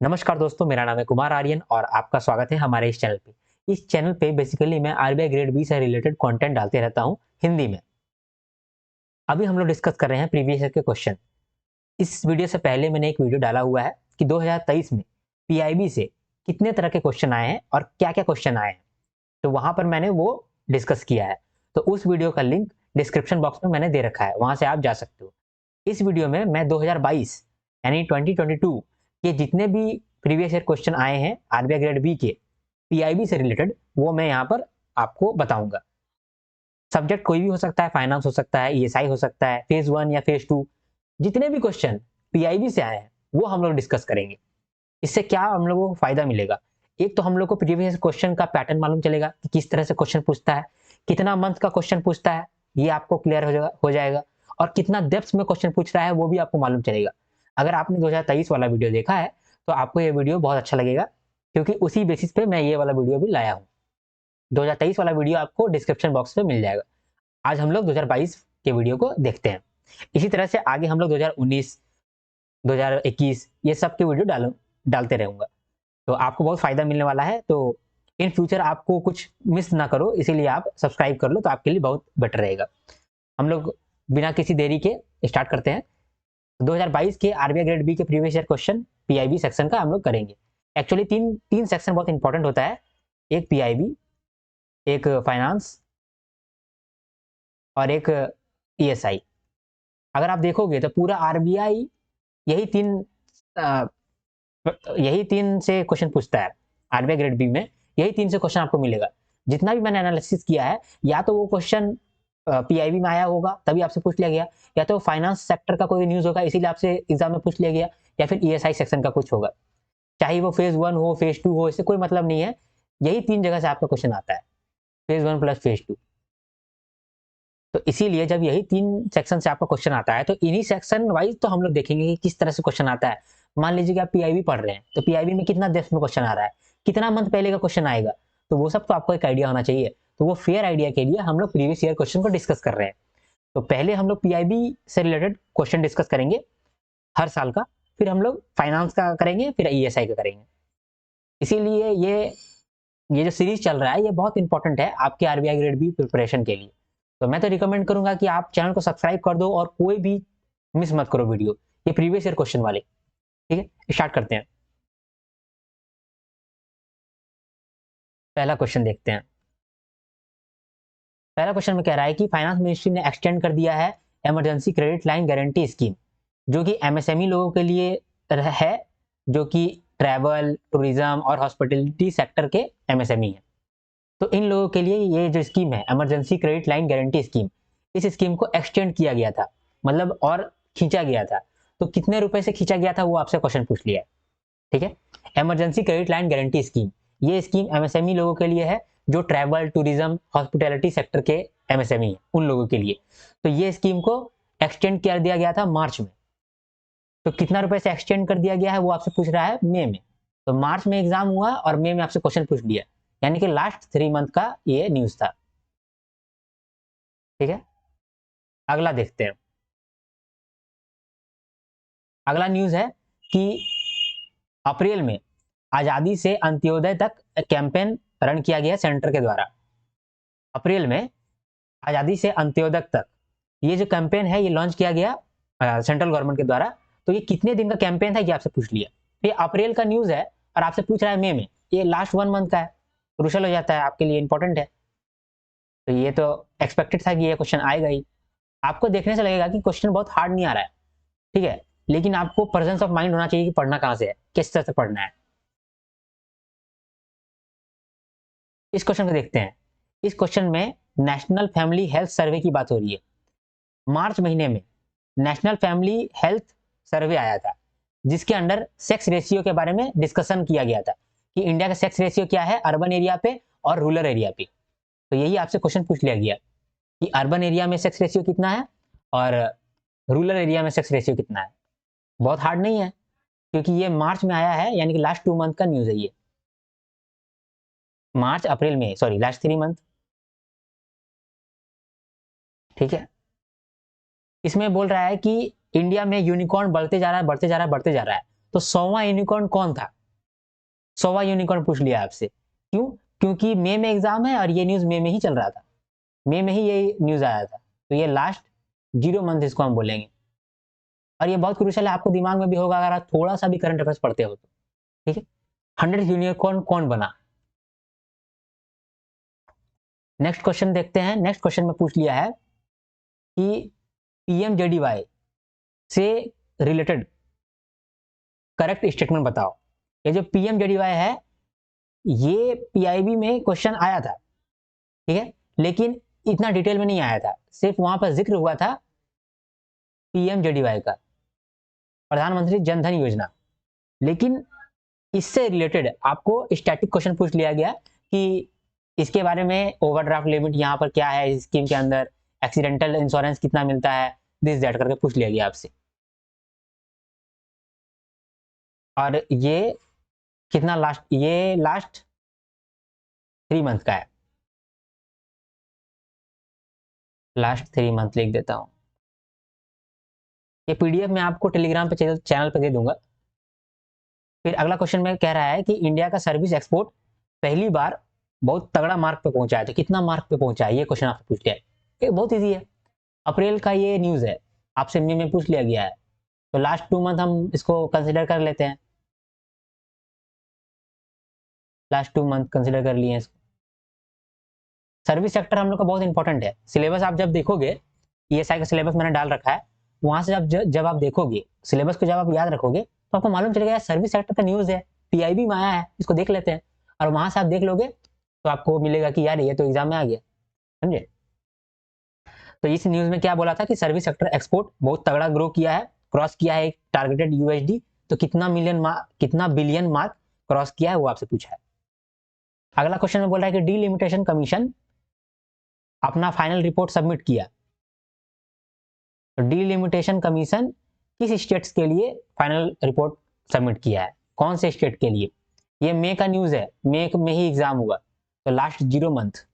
नमस्कार दोस्तों, मेरा नाम है कुमार आर्यन और आपका स्वागत है हमारे इस चैनल पे। इस चैनल पे बेसिकली मैं आरबीआई ग्रेड बी से रिलेटेड कंटेंट डालते रहता हूँ हिंदी में। अभी हम लोग डिस्कस कर रहे हैं प्रीवियस ईयर के क्वेश्चन। इस वीडियो से पहले मैंने एक वीडियो डाला हुआ है कि 2023 में पीआईबी से कितने तरह के क्वेश्चन आए हैं और क्या-क्या क्वेश्चन आए हैं। तो वहां पर मैंने वो डिस्कस किया है। तो उस वीडियो का लिंक डिस्क्रिप्शन बॉक्स में मैंने दे रखा है, वहां से आप जा सकते हो। इस वीडियो में मैं 2022 यानी 2022 के जितने भी प्रीवियस ईयर क्वेश्चन आए हैं आरबीआई ग्रेड बी के पीआईबी से रिलेटेड, वो मैं यहाँ पर आपको बताऊंगा। सब्जेक्ट कोई भी हो सकता है, फाइनेंस हो सकता है, ईएसआई हो सकता है, फेज 1 या फेज 2, जितने भी क्वेश्चन पीआईबी से आए हैं वो हम लोग डिस्कस करेंगे। इससे क्या हम लोगों को फायदा मिलेगा? एक तो हम लोग को प्रीवियस क्वेश्चन का पैटर्न मालूम चलेगा कि किस तरह से क्वेश्चन पूछता है, कितना मंथ का क्वेश्चन पूछता है, ये आपको क्लियर हो जाएगा और कितना डेप्थ में क्वेश्चन पूछ रहा है वो भी आपको मालूम चलेगा। अगर आपने 2023 वाला वीडियो देखा है तो आपको ये वीडियो बहुत अच्छा लगेगा, क्योंकि उसी बेसिस पे मैं ये वाला वीडियो भी लाया हूँ। 2023 वाला वीडियो आपको डिस्क्रिप्शन बॉक्स में मिल जाएगा। आज हम लोग 2022 के वीडियो को देखते हैं। इसी तरह से आगे हम लोग 2019, 2021 ये सब के वीडियो डालते रहूंगा। तो आपको बहुत फायदा मिलने वाला है। तो इन फ्यूचर आपको कुछ मिस ना करो, इसीलिए आप सब्सक्राइब कर लो तो आपके लिए बहुत बेटर रहेगा। हम लोग बिना किसी देरी के स्टार्ट करते हैं। 2022 के आरबीआई ग्रेड बी के previous year question PIB section का हम लोग करेंगे। एक्चुअली तीन तीन सेक्शन बहुत इंपॉर्टेंट होता है, एक पीआईबी, एक फाइनेंस और एक ईएसआई। अगर आप देखोगे तो पूरा आरबीआई यही तीन अ, यही तीन से क्वेश्चन पूछता है। आरबीआई ग्रेड बी में यही तीन से क्वेश्चन आपको मिलेगा। जितना भी मैंने एनालिसिस किया है, या तो वो क्वेश्चन पीआईबी में आया होगा तभी आपसे पूछ लिया गया, या तो फाइनेंस सेक्टर का कोई न्यूज होगा इसीलिए आपसे एग्जाम में पूछ लिया गया, या फिर ईएसआई सेक्शन का कुछ होगा। चाहे वो फेज 1 हो, फेज 2 हो, इससे कोई मतलब नहीं है। यही तीन जगह से आपका क्वेश्चन आता है, फेज 1 प्लस फेज 2। तो इसीलिए जब यही तीन सेक्शन से आपका क्वेश्चन आता है तो इन्हीं सेक्शन वाइज तो हम लोग देखेंगे कि किस तरह से क्वेश्चन आता है। मान लीजिए कि आप पीआईबी पढ़ रहे हैं तो पीआईबी में कितना डेप्थ में क्वेश्चन आ रहा है, कितना मंथ पहले का क्वेश्चन आएगा, तो वो सब तो आपको एक आइडिया होना चाहिए। तो वो फेयर आइडिया के लिए हम लोग प्रीवियस ईयर क्वेश्चन को डिस्कस कर रहे हैं। तो पहले हम लोग पीआईबी से रिलेटेड क्वेश्चन डिस्कस करेंगे हर साल का, फिर हम लोग फाइनेंस का करेंगे, फिर ईएसआई का करेंगे। इसीलिए ये जो सीरीज चल रहा है ये बहुत इंपॉर्टेंट है आपके आरबीआई ग्रेड बी प्रिपरेशन के लिए। तो मैं तो रिकमेंड करूंगा कि आप चैनल को सब्सक्राइब कर दो और कोई भी मिस मत करो वीडियो, ये प्रीवियस ईयर क्वेश्चन वाले। ठीक है, स्टार्ट करते हैं। पहला क्वेश्चन देखते हैं। पहला क्वेश्चन में कह रहा है कि फाइनेंस मिनिस्ट्री ने एक्सटेंड कर दिया है emergency credit line guarantee scheme, जो कि एमएसएमई लोगों के लिए है, जो कि ट्रैवल, टूरिज्म और हॉस्पिटलिटी सेक्टर के एमएसएमई है। तो इन लोगों के लिए ये जो स्कीम है emergency credit line guarantee scheme, इस स्कीम को एक्सटेंड किया गया था, मतलब और खींचा गया था। तो कितने रुपए से खींचा गया था वो आपसे क्वेश्चन पूछ लिया है। ठीक है, emergency credit line guarantee scheme, ये स्कीम एमएसएमई लोगों के लिए है जो ट्रैवल, टूरिज्म, हॉस्पिटैलिटी सेक्टर के एमएसएमई है, उन लोगों के लिए। तो ये स्कीम को एक्सटेंड कर दिया गया था मार्च में। तो कितना रुपए से एक्सटेंड कर दिया गया है वो आपसे पूछ रहा है मई में। तो मार्च में एग्जाम हुआ और मई में आपसे क्वेश्चन पूछ दिया, यानी कि लास्ट 3 मंथ का ये न्यूज था। ठीक है, अगला देखते हैं। अगला न्यूज है कि अप्रैल में आजादी से अंत्योदय तक कैंपेन रन किया गया सेंटर के द्वारा। अप्रैल में आजादी से अंत्योदय तक ये जो कैंपेन है ये लॉन्च किया गया सेंट्रल गवर्नमेंट के द्वारा। तो ये कितने दिन का कैंपेन था ये आपसे पूछ लिया। ये अप्रैल का न्यूज है और आपसे पूछ रहा है मई में, ये लास्ट 1 मंथ का है, क्रूशल हो जाता है आपके लिए, इंपॉर्टेंट है। तो ये तो एक्सपेक्टेड था कि ये क्वेश्चन आएगा ही। आपको देखने से लगेगा कि क्वेश्चन बहुत हार्ड नहीं आ रहा है, ठीक है, लेकिन आपको प्रेजेंस ऑफ माइंड होना चाहिए कि पढ़ना कहां से है, किस तरह से पढ़ना है। इस क्वेश्चन को देखते हैं। इस क्वेश्चन में नेशनल फैमिली हेल्थ सर्वे की बात हो रही है। मार्च महीने में नेशनल फैमिली हेल्थ सर्वे आया था, जिसके अंडर सेक्स रेशियो के बारे में डिस्कशन किया गया था कि इंडिया का सेक्स रेशियो क्या है अर्बन एरिया पे और रूरल एरिया पे। तो यही आपसे क्वेश्चन पूछ लिया गया कि अर्बन एरिया में सेक्स रेशियो कितना है और रूरल एरिया में सेक्स रेशियो कितना है। बहुत हार्ड नहीं है, क्योंकि ये मार्च में आया है, यानी कि लास्ट 2 मंथ का न्यूज है ये। मार्च अप्रैल में, सॉरी, लास्ट 3 मंथ। ठीक है, इसमें बोल रहा है कि इंडिया में यूनिकॉर्न बढ़ते जा रहा है, बढ़ते जा रहा है, बढ़ते जा रहा है। तो 100वां यूनिकॉर्न कौन था? 100वां यूनिकॉर्न पूछ लिया आपसे। क्यों? क्योंकि मई में एग्जाम है और ये न्यूज मई में ही चल रहा था, मई में ही ये न्यूज आया था, तो ये लास्ट 0 मंथ इसको हम बोलेंगे। और ये बहुत क्रूशियल है, आपको दिमाग में भी होगा अगर आप थोड़ा सा भी करंट अफेयर्स पढ़ते हो तो। ठीक है, 100 यूनिकॉर्न कौन बना? नेक्स्ट क्वेश्चन देखते हैं। नेक्स्ट क्वेश्चन में पूछ लिया है कि पीएमजेडीवाई से रिलेटेड करेक्ट स्टेटमेंट बताओ। ये जो पीएमजेडीवाई है ये पीआईबी में क्वेश्चन आया था, ठीक है, लेकिन इतना डिटेल में नहीं आया था, सिर्फ वहां पर जिक्र हुआ था पीएमजेडीवाई का, प्रधानमंत्री जन धन योजना। लेकिन इससे रिलेटेड आपको स्टैटिक क्वेश्चन पूछ लिया गया कि इसके बारे में ओवरड्राफ्ट लिमिट यहाँ पर क्या है इस स्कीम के अंदर, एक्सीडेंटल इंश्योरेंस कितना मिलता है, दिस दैट करके पूछ लिया गया आपसे। और ये कितना लास्ट, ये लास्ट 3 मंथ का है, लास्ट 3 मंथ लिख देता हूं। ये पीडीएफ मैं आपको टेलीग्राम पे चैनल पे दे दूंगा। फिर अगला क्वेश्चन में कह रहा है कि इंडिया का सर्विस एक्सपोर्ट पहली बार बहुत तगड़ा मार्क पे पहुंचा है, तो कितना मार्क पे पहुंचा है ये क्वेश्चन आपसे पूछ लिया है। ये बहुत ईजी है, अप्रैल का ये न्यूज है, आपसे मई में पूछ लिया गया है, तो लास्ट 2 मंथ हम इसको कंसिडर कर लेते हैं, लास्ट 2 मंथ कंसिडर कर लिए इसको। सर्विस सेक्टर हम लोग का बहुत इंपॉर्टेंट है, सिलेबस आप जब देखोगे, ईएसआई का सिलेबस मैंने डाल रखा है, वहां से जब आप देखोगे सिलेबस को, जब आप याद रखोगे तो आपको मालूम चलेगा सर्विस सेक्टर का न्यूज है, पीआईबी में आया है, इसको देख लेते हैं, और वहां से आप देख लोगे तो आपको मिलेगा कि यार ये तो एग्जाम में आ गया, समझे। तो इस न्यूज में क्या बोला था कि सर्विस सेक्टर एक्सपोर्ट बहुत तगड़ा ग्रो किया है, क्रॉस किया है एक टारगेटेड यूएसडी, तो कितना बिलियन मार्क क्रॉस किया है वो आपसे पूछा है। अगला क्वेश्चन में बोल रहा है कि डीलिमिटेशन कमीशन अपना फाइनल रिपोर्ट सबमिट किया, तो डीलिमिटेशन कमीशन किस स्टेट्स के लिए फाइनल रिपोर्ट सबमिट किया है, कौन से स्टेट के लिए? ये मई का न्यूज है, मई में ही एग्जाम हुआ, तो लास्ट 0 मंथ।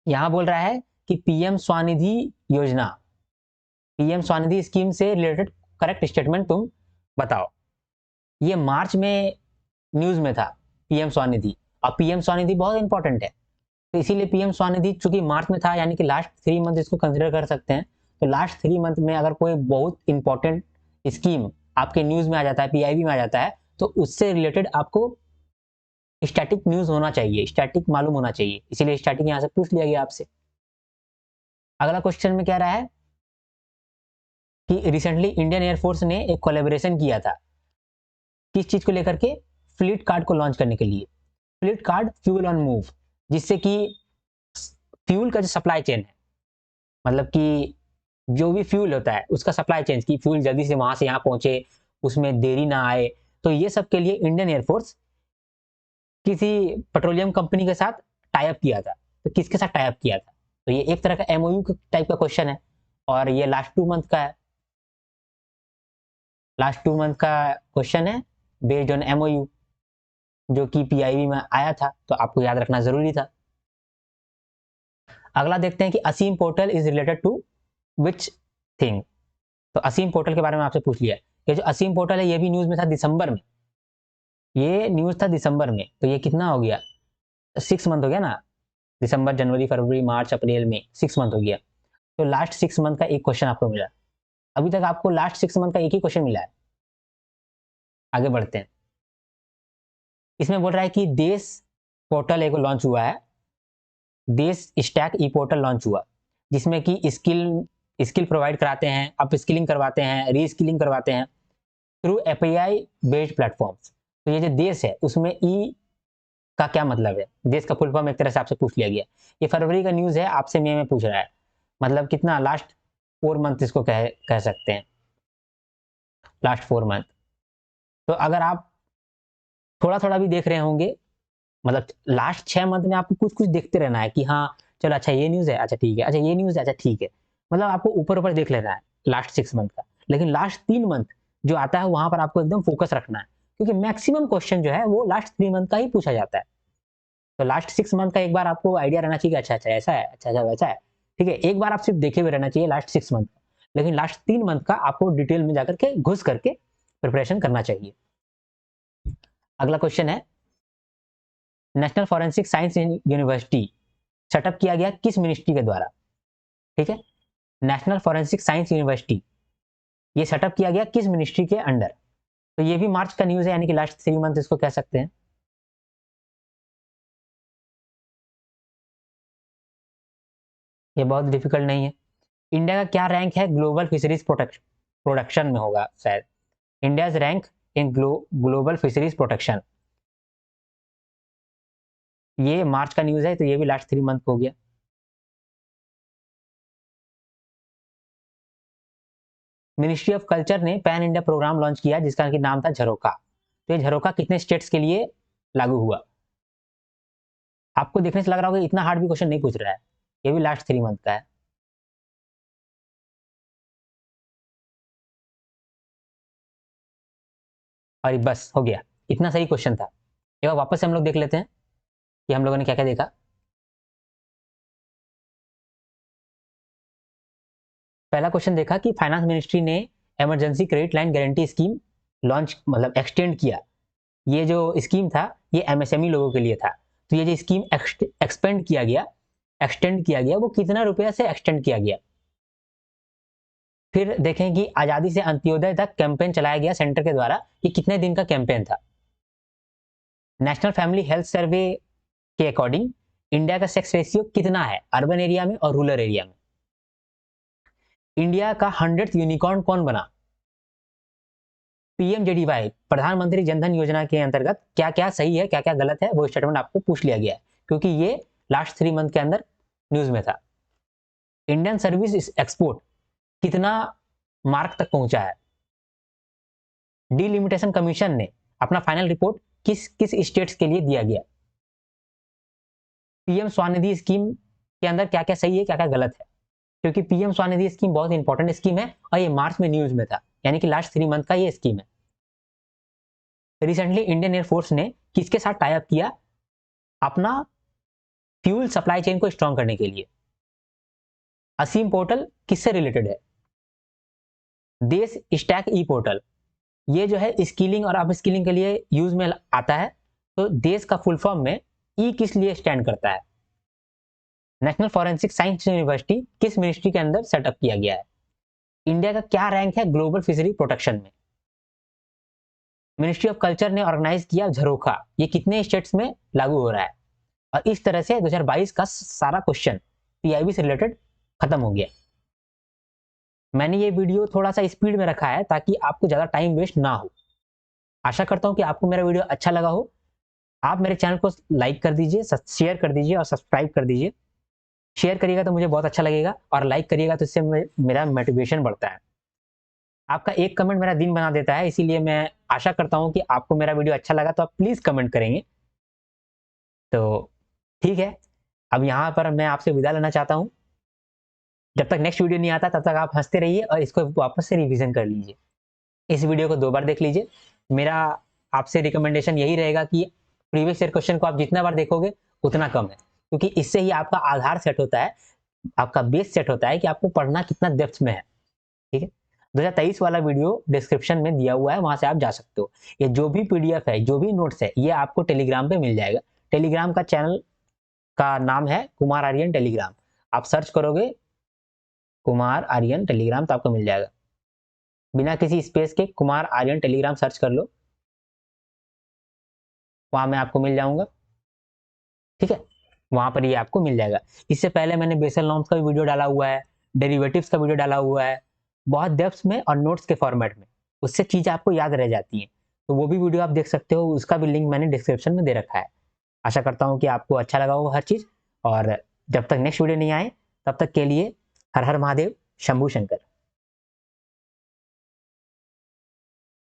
यहां बोल रहा है कि पीएम स्वनिधि योजना, पीएम स्वनिधि स्कीम से रिलेटेड करेक्ट स्टेटमेंट तुम बताओ। ये मार्च में न्यूज में था पीएम स्वनिधि, और पीएम स्वनिधि बहुत इंपॉर्टेंट है, तो इसीलिए पीएम स्वनिधि चूंकि मार्च में था, यानी कि लास्ट 3 मंथ इसको कंसिडर कर सकते हैं। तो लास्ट 3 मंथ में अगर कोई बहुत इंपॉर्टेंट स्कीम आपके न्यूज में आ जाता है, पीआईबी में आ जाता है, तो उससे रिलेटेड आपको स्टैटिक न्यूज होना चाहिए, स्टैटिक मालूम होना चाहिए, इसीलिए स्टैटिक यहां से पूछ लिया गया आपसे। अगला क्वेश्चन में कह रहा है कि रिसेंटली इंडियन एयरफोर्स ने एक कोलैबोरेशन किया था, किस चीज को लेकर के? फ्लीट कार्ड को लॉन्च करने के लिए, fleet card fuel on move, जिससे कि फ्यूल का जो सप्लाई चेन है, मतलब कि जो भी फ्यूल होता है उसका सप्लाई चेन, की फ्यूल जल्दी से वहां से यहाँ पहुंचे, उसमें देरी ना आए, तो ये सब के लिए इंडियन एयरफोर्स किसी पेट्रोलियम कंपनी के साथ टाइप किया था, तो किसके साथ टाइप किया था? तो ये एक तरह का एमओयू टाइप का क्वेश्चन है, और ये लास्ट 2 मंथ का है, लास्ट 2 मंथ का क्वेश्चन है बेस्ड ऑन एमओयू, जो कि पीआईबी में आया था, तो आपको याद रखना जरूरी था। अगला देखते हैं कि ASEEM portal is related to which thing, तो असीम पोर्टल के बारे में आपसे पूछ लिया। ये जो असीम पोर्टल है ये भी न्यूज में था दिसंबर में, ये न्यूज था दिसंबर में, तो ये कितना हो गया, 6 मंथ हो गया ना, दिसंबर जनवरी फरवरी मार्च अप्रैल में 6 मंथ हो गया, तो लास्ट 6 मंथ का एक क्वेश्चन आपको मिला। अभी तक आपको लास्ट 6 मंथ का एक ही क्वेश्चन मिला है। आगे बढ़ते हैं, इसमें बोल रहा है कि देश पोर्टल एक लॉन्च हुआ है, देश स्टैक ई पोर्टल लॉन्च हुआ, जिसमें कि स्किल प्रोवाइड कराते हैं, अप स्किलिंग करवाते हैं, री स्किलिंग करवाते हैं थ्रू एपीआई बेस्ड प्लेटफॉर्म्स। तो ये जो देश है उसमें ई का क्या मतलब है, देश का फुल फॉर्म एक तरह से आपसे पूछ लिया गया। ये फरवरी का न्यूज है, आपसे मई में पूछ रहा है, मतलब कितना, लास्ट 4 मंथ इसको कह सकते हैं, लास्ट 4 मंथ। तो अगर आप थोड़ा थोड़ा भी देख रहे होंगे, मतलब लास्ट 6 मंथ में आपको कुछ कुछ देखते रहना है कि हाँ चलो अच्छा ये न्यूज है, अच्छा ठीक है, अच्छा ये न्यूज है, अच्छा ठीक है, मतलब आपको ऊपर ऊपर देख लेना है लास्ट 6 मंथ का। लेकिन लास्ट 3 मंथ जो आता है वहां पर आपको एकदम फोकस रखना है, क्योंकि मैक्सिमम क्वेश्चन जो है वो लास्ट 3 मंथ का ही पूछा जाता है। तो लास्ट 6 मंथ का एक बार आपको आइडिया रहना चाहिए कि अच्छा अच्छा ऐसा है, अच्छा अच्छा वैसा है, ठीक है। एक बार आप सिर्फ देखे हुए रहना चाहिए लास्ट 6 मंथ, लेकिन लास्ट 3 मंथ का आपको डिटेल में जाकर के घुस करके प्रिपरेशन करना चाहिए। अगला क्वेश्चन है, national forensic science university setup किया गया किस मिनिस्ट्री के द्वारा? ठीक है, नेशनल फॉरेंसिक साइंस यूनिवर्सिटी ये सेटअप किया गया किस मिनिस्ट्री के अंडर? तो ये भी मार्च का न्यूज है, यानी कि लास्ट 3 मंथ इसको कह सकते हैं। ये बहुत डिफिकल्ट नहीं है। इंडिया का क्या रैंक है ग्लोबल फिशरीज प्रोडक्शन में होगा शायद, India's rank in global fisheries protection. ये मार्च का न्यूज है, तो ये भी लास्ट 3 मंथ हो गया। मिनिस्ट्री ऑफ कल्चर ने पैन इंडिया प्रोग्राम लॉन्च किया जिसका कि नाम था झरोखा। तो ये झरोखा कितने स्टेट्स के लिए लागू हुआ? आपको देखने से लग रहा होगा इतना हार्ड भी क्वेश्चन नहीं पूछ रहा है, ये भी लास्ट 3 मंथ का है। और बस हो गया, इतना सही क्वेश्चन था। एक बार वापस से हम लोग देख लेते हैं कि हम लोगों ने क्या क्या देखा। पहला क्वेश्चन देखा कि फाइनेंस मिनिस्ट्री ने emergency credit line guarantee scheme launch मतलब एक्सटेंड किया। ये जो स्कीम था ये एमएसएमई लोगों के लिए था। तो ये जो स्कीम एक्सटेंड किया गया वो कितना रुपया से एक्सटेंड किया गया? फिर देखें कि आजादी से अंत्योदय तक कैंपेन चलाया गया सेंटर के द्वारा, ये कितने दिन का कैंपेन था? नेशनल फैमिली हेल्थ सर्वे के अकॉर्डिंग इंडिया का सेक्स रेशियो कितना है अर्बन एरिया में और रूरल एरिया में? इंडिया का 100th यूनिकॉर्न कौन बना? पीएमजेडीवाई प्रधानमंत्री जनधन योजना के अंतर्गत क्या क्या सही है क्या क्या गलत है वो स्टेटमेंट आपको पूछ लिया गया है, क्योंकि ये लास्ट 3 मंथ के अंदर न्यूज में था। इंडियन सर्विस एक्सपोर्ट कितना मार्क तक पहुंचा है? डीलिमिटेशन कमीशन ने अपना फाइनल रिपोर्ट किस किस स्टेट्स के लिए दिया गया? पीएम स्वनिधि स्कीम के अंदर क्या क्या सही है क्या क्या गलत है? क्योंकि पीएम स्वनिधि स्कीम बहुत इंपॉर्टेंट स्कीम है और ये मार्च में न्यूज में था, यानी कि लास्ट 3 मंथ का ये स्कीम है। रिसेंटली इंडियन एयरफोर्स ने किसके साथ टाई अप किया अपना फ्यूल सप्लाई चेन को स्ट्रॉन्ग करने के लिए? असीम पोर्टल किससे रिलेटेड है? देश स्टैक ई पोर्टल ये जो है स्किलिंग और अप स्किलिंग के लिए यूज में आता है। तो देश का फुल फॉर्म में ई किस लिए स्टैंड करता है? नेशनल फॉरेंसिक साइंस यूनिवर्सिटी किस मिनिस्ट्री के अंदर सेटअप किया गया है? इंडिया का क्या रैंक है ग्लोबल फिशरी प्रोटेक्शन में? मिनिस्ट्री ऑफ कल्चर ने ऑर्गेनाइज किया झरोखा, ये कितने स्टेट्स में लागू हो रहा है? और इस तरह से 2022 का सारा क्वेश्चन पीआईबी से रिलेटेड खत्म हो गया। मैंने ये वीडियो थोड़ा सा स्पीड में रखा है ताकि आपको ज़्यादा टाइम वेस्ट ना हो। आशा करता हूँ कि आपको मेरा वीडियो अच्छा लगा हो। आप मेरे चैनल को लाइक कर दीजिए, शेयर कर दीजिए और सब्सक्राइब कर दीजिए। शेयर करिएगा तो मुझे बहुत अच्छा लगेगा और लाइक करिएगा तो इससे मेरा मोटिवेशन बढ़ता है। आपका एक कमेंट मेरा दिन बना देता है, इसीलिए मैं आशा करता हूँ कि आपको मेरा वीडियो अच्छा लगा तो आप प्लीज़ कमेंट करेंगे। तो ठीक है, अब यहाँ पर मैं आपसे विदा लेना चाहता हूँ। जब तक नेक्स्ट वीडियो नहीं आता तब तक आप हंसते रहिए और इसको वापस से रिवीजन कर लीजिए। इस वीडियो को 2 बार देख लीजिए। मेरा आपसे रिकमेंडेशन यही रहेगा कि प्रीवियस ईयर क्वेश्चन को आप जितना बार देखोगे उतना कम है, क्योंकि इससे ही आपका आधार सेट होता है, आपका बेस सेट होता है कि आपको पढ़ना कितना डेप्थ में है। ठीक है, 2023 वाला वीडियो डिस्क्रिप्शन में दिया हुआ है, वहां से आप जा सकते हो। ये जो भी पीडीएफ है, जो भी नोट्स है, ये आपको टेलीग्राम पे मिल जाएगा। टेलीग्राम का चैनल का नाम है कुमार आर्यन टेलीग्राम। आप सर्च करोगे कुमार आर्यन टेलीग्राम तो आपको मिल जाएगा। बिना किसी स्पेस के कुमार आर्यन टेलीग्राम सर्च कर लो, वहां मैं आपको मिल जाऊंगा। ठीक है, वहां पर ये आपको मिल जाएगा। इससे पहले मैंने बेसल नॉर्म्स का भी वीडियो डाला हुआ है, डेरिवेटिव्स का वीडियो डाला हुआ है, बहुत डेप्थ में और नोट्स के फॉर्मेट में। उससे चीज़ें आपको याद रह जाती हैं, तो वो भी वीडियो आप देख सकते हो, उसका भी लिंक मैंने डिस्क्रिप्शन में दे रखा है। आशा करता हूँ कि आपको अच्छा लगा होगा हर चीज़। और जब तक नेक्स्ट वीडियो नहीं आए तब तक के लिए हर हर महादेव, शंभू शंकर।